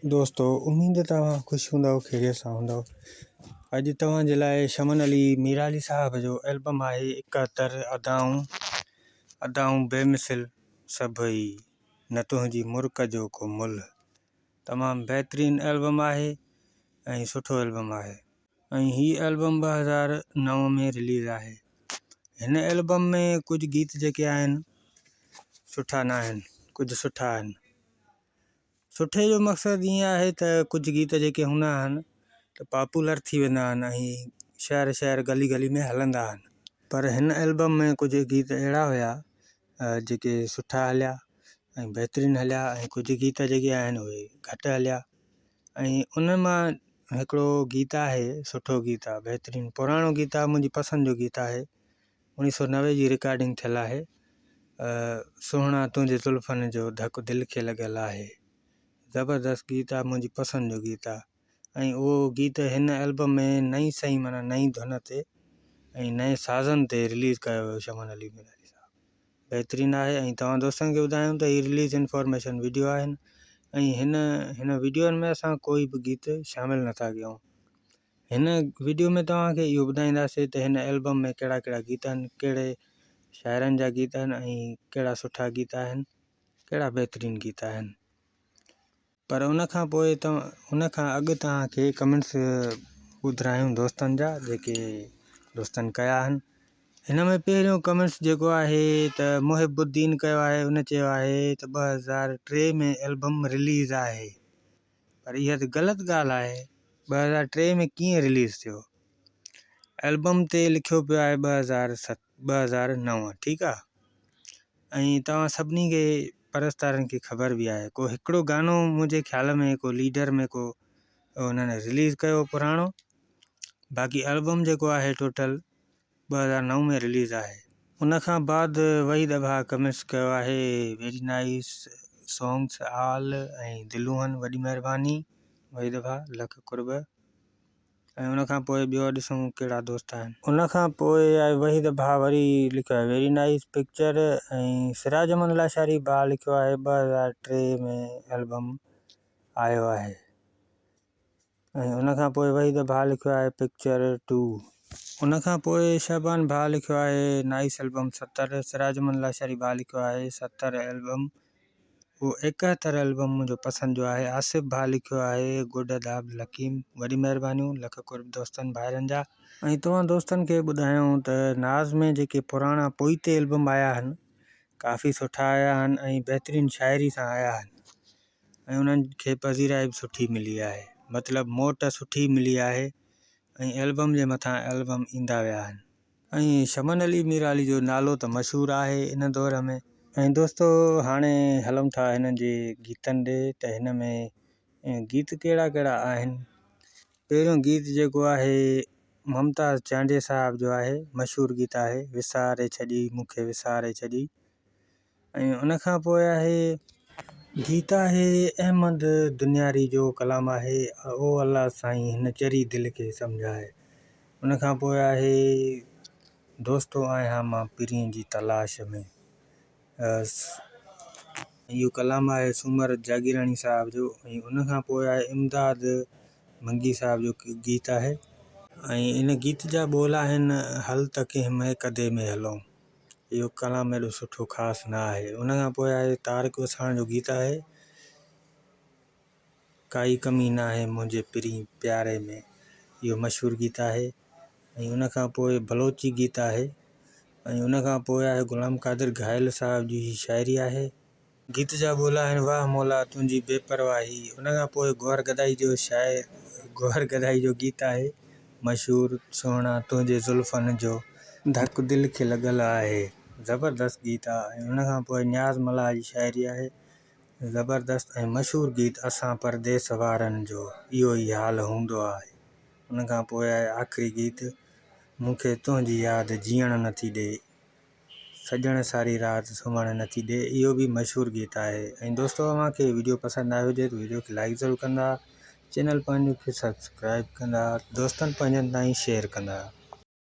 दोस्तों उम्मीद तव्हां ख़ुशि हूंदव, ख़ैरियत सां हूंदव। अॼु तव्हांजे लाइ शमन अली मीराली साहब जो एल्बम आहे 71 अदाऊं बेमिसिल सभई न तुंहिंजी मुर्क जो को मुल्ह। तमामु बहितरीनु एल्बम आहे ऐं सुठो एल्बम आहे ऐं हीअ एल्बम 2009 में रिलीज़ आहे। हिन एल्बम में कुझु गीत जेके आहिनि सुठा न आहिनि, कुझु सुठा आहिनि। सुठे जो मक़सदु ईअं आहे त कुझु गीत जेके हूंदा आहिनि त पॉपुलर थी वेंदा आहिनि ऐं शहर शहर गली गली में हलंदा आहिनि, पर हिन एल्बम में कुझु गीत अहिड़ा हुया जेके सुठा हलिया ऐं बहितरीनु हलिया ऐं कुझु गीत जेके आहिनि उहे घटि हलिया। ऐं उन मां हिकिड़ो गीत आहे, सुठो गीत आहे, बहितरीनु पुराणो गीत आहे, मुंहिंजी पसंदि जो गीत आहे। 1990 जी रिकॉर्डिंग थियल आहे। सुहिणा तुंहिंजे ज़ुल्फ़नि जो धक दिलि खे लॻियल आहे। ज़बरदस्त गीत आहे, मुंहिंजी पसंदि जो गीत आहे। ऐं उहो गीत हिन एल्बम में नई सही माना नई धुन ते ऐं नए साज़नि ते रिलीज़ कयो हुयो शमन अली मीराली साहब। बहितरीनु आहे ऐं तव्हां दोस्तनि खे ॿुधायूं त हीअ रिलीज़ इंफॉर्मेशन वीडियो आहिनि ऐं हिन वीडियोनि में असां कोई बि गीत शामिलु नथा कयूं। हिन वीडियो में तव्हांखे इहो ॿुधाईंदासीं त हिन एल्बम में कहिड़ा कहिड़ा गीत आहिनि, कहिड़े शाइरनि जा गीत आहिनि ऐं कहिड़ा सुठा गीत आहिनि, कहिड़ा बहितरीनु गीत आहिनि। पर उनखां अॻु तव्हांखे कमेंट्स ॿुधायूं दोस्तनि जा जेके दोस्तनि कया आहिनि। हिन में पहिरियों कमेंट्स जेको आहे त मुहिबुद्दीन कयो आहे। उन चयो आहे त 2003 में एल्बम रिलीज़ आहे, पर इहा त ग़लति ॻाल्हि आहे। 2003 में कीअं रिलीज़ थियो? एल्बम ते लिखियो पियो आहे 2009, ठीकु आहे। ऐं तव्हां सभिनी खे परस्तारनि खे ख़बर बि आहे, को हिकिड़ो गानो मुंहिंजे ख़्याल में को लीडर में को उन्हनि रिलीज़ कयो पुराणो, बाक़ी एल्बम जेको आहे टोटल 2009 में रिलीज़ आहे। उनखां बाद वही दफ़ा कमेंट्स कयो आहे वेरी नाइस सॉन्ग्स ऑल ऐं दिलूहन वॾी महिरबानी, वही दफ़ा लख कुर्ब। ऐं उनखां पोइ ॿियो ॾिसूं कहिड़ा दोस्त आहिनि। उनखां पोइ आहे वही दफ़ा वरी लिखियो आहे वेरी नाइस पिक्चर ऐं सिराज अहमद लाशारी भाउ लिखियो आहे 2003 में एल्बम आयो आहे। ऐं उनखां पोइ वही दफ़ा लिखियो आहे पिक्चर 2। उनखां पोइ शहबान भाउ लिखियो आहे नाइस एल्बम 70। सिराज अहमद लाशारी भाउ लिखियो आहे 70 एल्बम, उहो 71 एल्बम मुंहिंजो पसंदि जो आहे। आसिफ भाउ लिखियो आहे गुड अदाब लकीम, वॾी महिरबानियूं, लख कुर्ब दोस्तनि भाइरनि जा। ऐं तव्हां दोस्तनि खे ॿुधायूं त नाज़ में जेके पुराणा पोइते एल्बम आया आहिनि काफ़ी सुठा आया आहिनि ऐं बहितरीनु शाइरी सां आया आहिनि ऐं उन्हनि खे पज़ीराई बि सुठी मिली आहे, मतिलबु मोट सुठी मिली आहे ऐं एल्बम जे मथां एल्बम ईंदा विया आहिनि। ऐं शमन अली मीराली जो नालो त मशहूरु आहे इन दौर में। ऐं दोस्तो हाणे हलूं था हिननि जे गीतनि ॾे त हिन में गीत कहिड़ा कहिड़ा आहिनि। पहिरियों गीत जेको आहे मुमताज़ चांडे साहब जो आहे, मशहूरु गीत आहे विसारे छॾी मूंखे विसारे छॾी। ऐं उनखां पोइ आहे गीत आहे अहमद दुनियारी जो कलाम आहे ओ अल्लाह साईं हिन चरी दिलि खे सम्झाए। उनखां पोइ आहे दोस्तो आहियां मां पीरीअ जी तलाश में, इहो कलाम आहे सूमर जागीराणी साहब जो। ऐं उनखां पोइ आहे इमदाद मंगी साहब जो गीत आहे ऐं इन गीत जा ॿोल आहिनि हल त कंहिं महकदे में हलूं। इहो कलाम एॾो सुठो ख़ासि न आहे। उनखां पोइ आहे तारिक वसाण जो गीत आहे काई कमी न आहे मुंहिंजे पीरी प्यारे में, इहो मशहूरु गीत आहे। ऐं उनखां पोइ बलोची गीत आहे ऐं उनखां पोइ आहे ग़ुलाम क़ादिर घायल साहब जी शाइरी आहे। गीत जा ॿोल आहिनि वाह मौला तुंहिंजी बेपरवाही। उनखां पोइ गौहर गदाई जो गीत आहे मशहूरु सुहिणा तुंहिंजे ज़ुल्फ़नि जो धक दिलि खे लॻल आहे, ज़बरदस्त गीत आहे। ऐं उनखां पोइ न्याज़ मल्हाह जी शाइरी आहे ज़बरदस्त ऐं मशहूरु गीत असां परदेस वारनि जो इहो ई हाल हूंदो आहे। उनखां पोइ आहे आख़िरी गीत मूंखे तुंहिंजी यादि जीअण नथी ॾे, सॼण सारी राति सुम्हण नथी ॾे, इहो बि मशहूरु गीत आहे। ऐं दोस्तो तव्हांखे वीडियो पसंदि आयो हुजे त वीडियो खे लाइक ज़रूरु कंदा, चैनल पंहिंजो खे सब्सक्राइब कंदा, दोस्तनि पंहिंजनि ताईं शेयर कंदा।